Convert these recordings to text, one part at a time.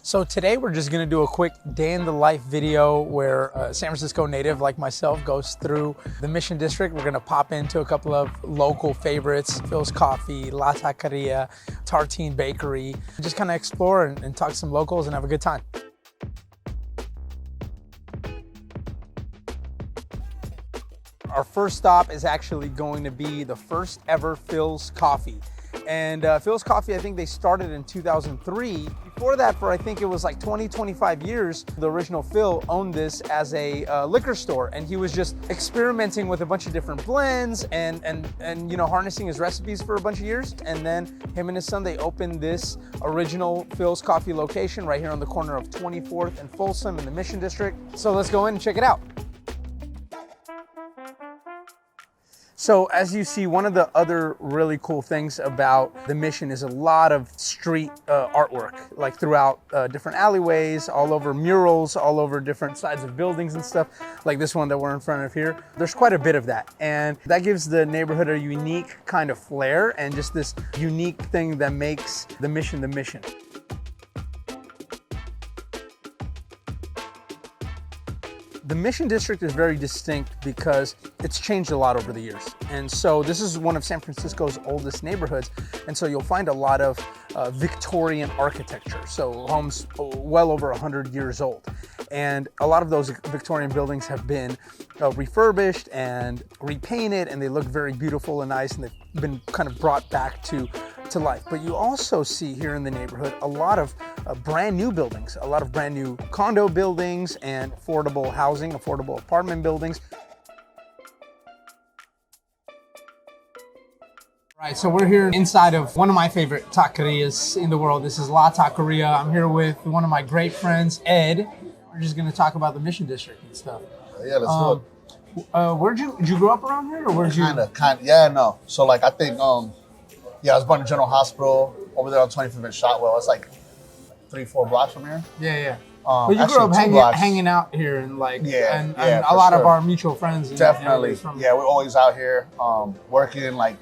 So today we're just gonna do a quick day in the life video where a San Francisco native like myself goes through the Mission District. We're gonna pop into a couple of local favorites, Philz Coffee, La Taqueria, Tartine Bakery. Just kind of explore and talk to some locals and have a good time. Our first stop is actually going to be the first ever Philz Coffee. And Philz Coffee, I think they started in 2003. Before that, for I think it was like 25 years, the original Phil owned this as a liquor store, and he was just experimenting with a bunch of different blends and you know, harnessing his recipes for a bunch of years. And then him and his son, they opened this original Philz Coffee location right here on the corner of 24th and Folsom in the Mission District. So let's go in and check it out. So as you see, one of the other really cool things about the Mission is a lot of street artwork, like throughout different alleyways, all over murals, all over different sides of buildings and stuff, like this one that we're in front of here. There's quite a bit of that. And that gives the neighborhood a unique kind of flair and just this unique thing that makes the Mission the Mission. The Mission District is very distinct because it's changed a lot over the years. And so this is one of San Francisco's oldest neighborhoods. And so you'll find a lot of Victorian architecture. So homes well over 100 years old. And a lot of those Victorian buildings have been refurbished and repainted, and they look very beautiful and nice, and they've been kind of brought back to life. But you also see here in the neighborhood a lot of brand new buildings, a lot of brand new condo buildings and affordable housing, affordable apartment buildings. Right, so we're here inside of one of my favorite taquerias in the world. This is La Taqueria. I'm here with one of my great friends, Ed. We're just going to talk about the Mission District and stuff. Yeah, let's do it. Did you grow up around here, or where'd you? Kind of. Yeah, no. So like, I think, yeah, I was born in General Hospital over there on 25th and Shotwell. It's like 3-4 blocks from here. Yeah. But you grew up hanging out here and like, and a lot of our mutual friends. Definitely. Yeah, we're always out here working. Like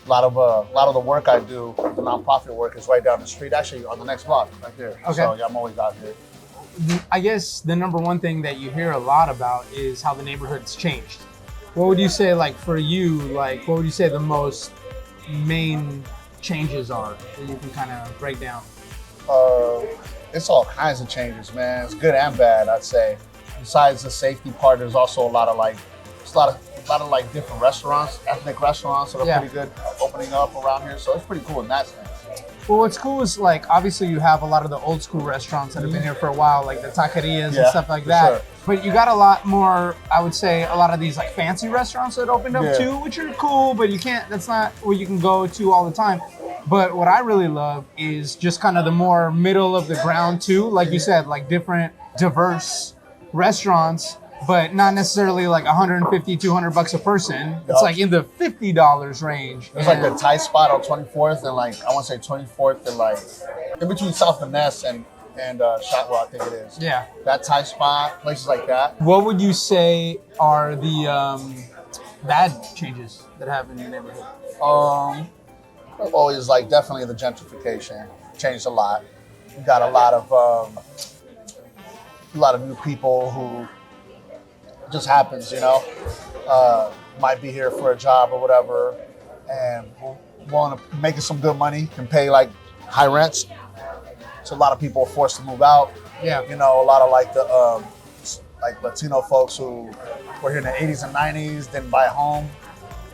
a lot of the work I do, the nonprofit work, is right down the street. Actually, on the next block, right there. Okay. So yeah, I'm always out here. I guess the number one thing that you hear a lot about is how the neighborhood's changed. What would you say, like for you, like what would you say the most main changes are that you can kind of break down? It's all kinds of changes, man. It's good and bad, I'd say. Besides the safety part, there's also a lot of like different restaurants, ethnic restaurants that are pretty good opening up around here. So it's pretty cool in that sense. Well, what's cool is like, obviously you have a lot of the old school restaurants that have been here for a while, like the taquerias and stuff like that. Sure. But you got a lot more, I would say, a lot of these like fancy restaurants that opened up too, which are cool, but that's not where you can go to all the time. But what I really love is just kind of the more middle of the ground too. Like you said, like different diverse restaurants, but not necessarily like $150, $200 a person. It's like in the $50 range. There's like a Thai spot on 24th and like, I want to say 24th and like in between South Finesse and Shotwell, I think it is. Yeah. That Thai spot, places like that. What would you say are the bad changes that happen in the neighborhood? Always like definitely the gentrification changed a lot. You got a lot of new people who just happens, you know, might be here for a job or whatever, and want to making some good money, can pay like high rents. So a lot of people are forced to move out. Yeah, you know, a lot of like the like Latino folks who were here in the 80s and 90s, didn't buy a home,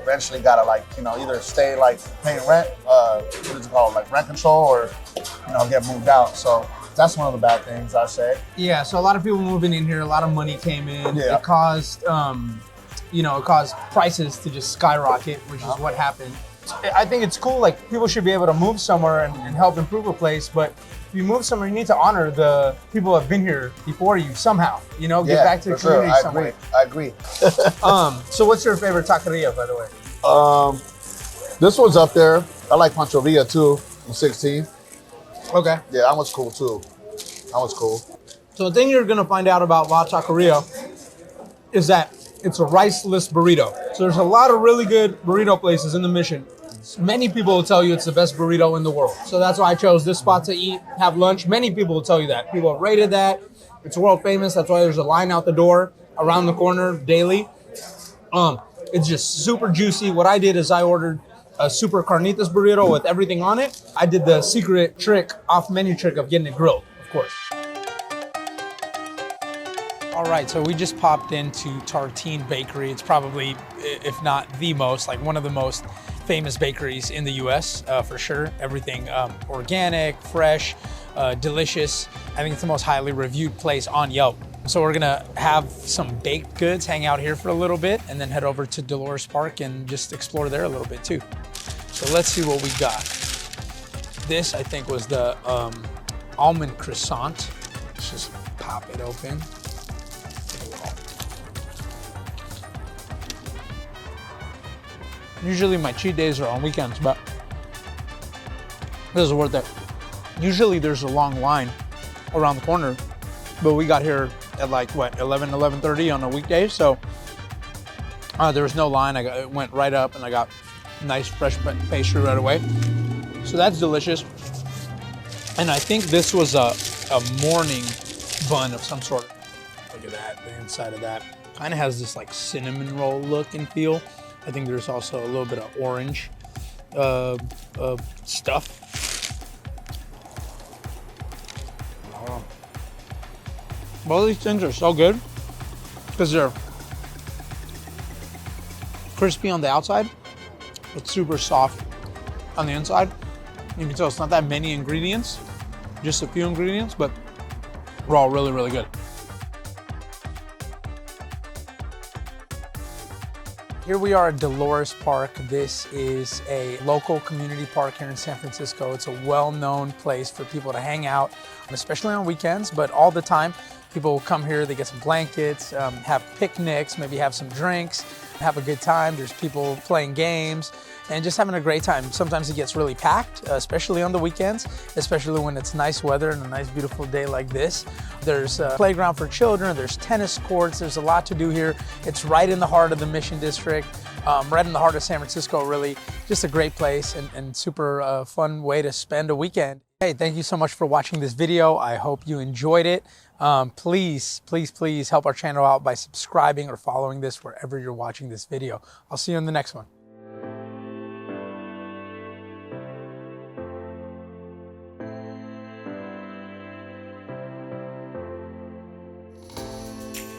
eventually gotta like, you know, either stay like paying rent, what is it called, like rent control, or you know, get moved out. So that's one of the bad things, I say. Yeah, so a lot of people moving in here, a lot of money came in. Yeah. It caused, you know, it caused prices to just skyrocket, which is what happened. I think it's cool, like people should be able to move somewhere and help improve a place, but if you move somewhere, you need to honor the people who have been here before you somehow, you know, get back to the community somewhere. I agree. So what's your favorite taqueria, by the way? This one's up there. I like Pancho Villa too, on 16th. Okay. Yeah, that one's cool too. That one's cool. So the thing you're gonna find out about La Taqueria is that it's a riceless burrito. So there's a lot of really good burrito places in the Mission. Many people will tell you it's the best burrito in the world. So that's why I chose this spot to eat, have lunch. Many people will tell you that. People have rated that. It's world famous. That's why there's a line out the door around the corner daily. It's just super juicy. What I did is I ordered a super carnitas burrito with everything on it. I did the secret trick, off-menu trick of getting it grilled, of course. All right, so we just popped into Tartine Bakery. It's probably, if not the most, like one of the most famous bakeries in the US, for sure. Everything organic, fresh, delicious. I think it's the most highly reviewed place on Yelp. So we're gonna have some baked goods, hang out here for a little bit, and then head over to Dolores Park and just explore there a little bit too. So let's see what we got. This, I think, was the almond croissant. Let's just pop it open. Usually my cheat days are on weekends, but this is worth it. Usually there's a long line around the corner, but we got here at like, what, 11:30 on a weekday, so there was no line. It went right up and I got nice fresh pastry right away. So that's delicious. And I think this was a morning bun of some sort. Look at that, the inside of that. Kind of has this like cinnamon roll look and feel. I think there's also a little bit of orange stuff. Oh. Both these things are so good because they're crispy on the outside, but super soft on the inside. You can tell it's not that many ingredients, just a few ingredients, but we're all really, really good. Here we are at Dolores Park. This is a local community park here in San Francisco. It's a well-known place for people to hang out, especially on weekends, but all the time. People will come here, they get some blankets, have picnics, maybe have some drinks, have a good time. There's people playing games and just having a great time. Sometimes it gets really packed, especially on the weekends, especially when it's nice weather and a nice beautiful day like this. There's a playground for children, there's tennis courts, there's a lot to do here. It's right in the heart of the Mission District, right in the heart of San Francisco, really. Just a great place and super fun way to spend a weekend. Hey, thank you so much for watching this video. I hope you enjoyed it. Please help our channel out by subscribing or following this wherever you're watching this video. I'll see you in the next one.